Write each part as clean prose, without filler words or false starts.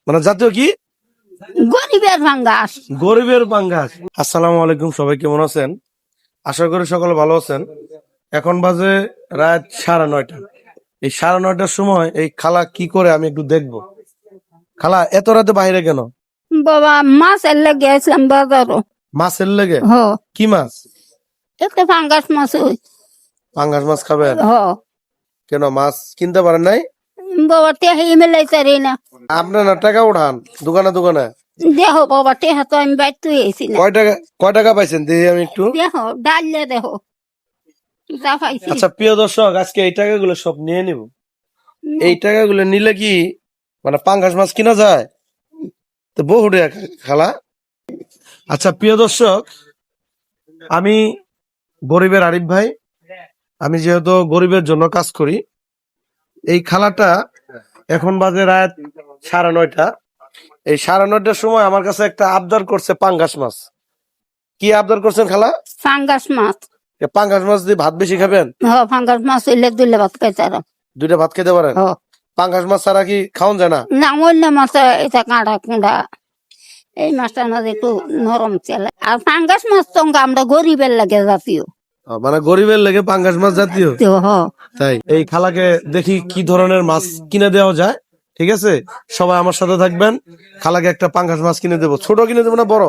মানে জাতীয় কি? গরিবের পাঙ্গাস। গরিবের পাঙ্গাস। আসসালামু আলাইকুম, সবাই কেমন আছেন? আশা করি সকলে ভালো আছেন। এখন বাজে রাত 9:30। এই 9:30টার সময় এই খালা কি করে আমি একটু দেখবো। খালা এত রাতে বাইরে কেন? বাবা মাছ এলে গেছিলাম বাজারও। মাছের লেগে? হ কি মাছ? একটা পাঙ্গাস মাছ ওই। পাঙ্গাস মাছ খাবেন? হ কেন মাছ কিনতে পারেন নাই? বাবা টেহা ইমেলাই চারি না। আপনার না টাকা উঠান দোকানে দোকানে। দেহ বাবা টেহা তো আমি বাইর তুই এসি না। কয় টাকা পাইছেন দেখি আমি একটু। দেহ ডাললে দেহ যা পাইছি। আচ্ছা প্রিয় দর্শক, আজকে এই টাকাগুলো সব নিয়ে নিব। এই টাকাগুলো নিলে কি মানে পাঙ্গাস মাছ কিনা যায়? তো বহু টাকা খালা। আচ্ছা প্রিয় দর্শক, আমি গরিবের আরিফ ভাই। আমি যেহেতু গরিবের জন্য কাজ করি, এই খালাটা এখন বাজে রাত 9:30। এই 9:30টার সময় আমার কাছে একটা আবদার করছে পাঙ্গাস মাছ। কি আবদার করছেন খালা? পাঙ্গাস মাছ। এ পাঙ্গাস মাছ দিয়ে ভাত বেশি খাবেন? হ পাঙ্গাস মাছ হইলে দুলে ভাত খাইতে আর। 2টা ভাত খেতে পারেন? হ পাঙ্গাস মাছ ছাড়া কি খাওয়ান যায় না? না অন্য মাছ এটা কাঁড়া কুঁড়া। এই মাছটা না একটু নরম চলে। আর পাঙ্গাস মাছ তো আমরা গরিবের লাগে জাতীয়। মানে গরিবের লেগে পাঙ্গাস মাছ জাতীয়। তো হ তাই এই খালাকে দেখি কি ধরনের মাছ কিনে দেওয়া যায়। ঠিক আছে, সবাই আমার সাথে থাকবেন। খালাকে একটা পাঙ্গাস মাছ কিনে দেবো। ছোট কিনে দেবো না বড়?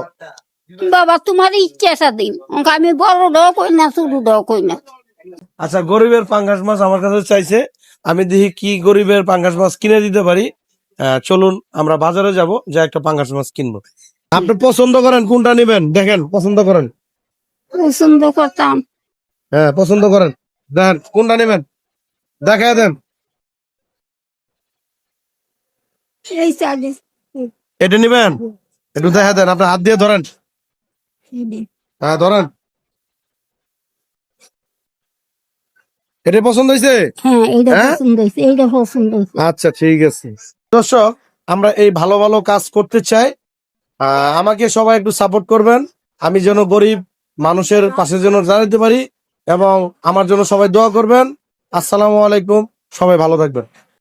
বাবা তোমার ইচ্ছা দিন আমি বড় দাও কই না ছোট দাও কই না। আচ্ছা গরিবের পাঙ্গাস মাছ আমার কাছে চাইছে, আমি দেখি কি গরিবের পাঙ্গাস মাছ কিনে দিতে পারি। চলুন আমরা বাজারে যাব, যা একটা পাঙ্গাস মাছ কিনবো। আপনি পছন্দ করেন কোনটা নেবেন, দেখেন পছন্দ করেন। পছন্দ করতাম হ্যাঁ পছন্দ করেন, দেখেন কোনটা নেবেন, দেখা দেন। এই চালি এটা নেবেন? একটু দেখা দেন, আপনার হাত দিয়ে ধরেন। হ্যাঁ ধরেন। এটা পছন্দ হয়েছে? হ্যাঁ এইটা হ্যাঁ? পছন্দ হয়েছে এইটা পছন্দ হয়েছে। আচ্ছা ঠিক আছে। দর্শক, আমরা এই ভালো ভালো কাজ করতে চাই। আমাকে সবাই একটু সাপোর্ট করবেন, আমি যেন গরিব মানুষের পাশে যেন দাঁড়াতে পারি, এবং আমার জন্য সবাই দোয়া করবেন। আসসালামু আলাইকুম, সবাই ভালো থাকবেন।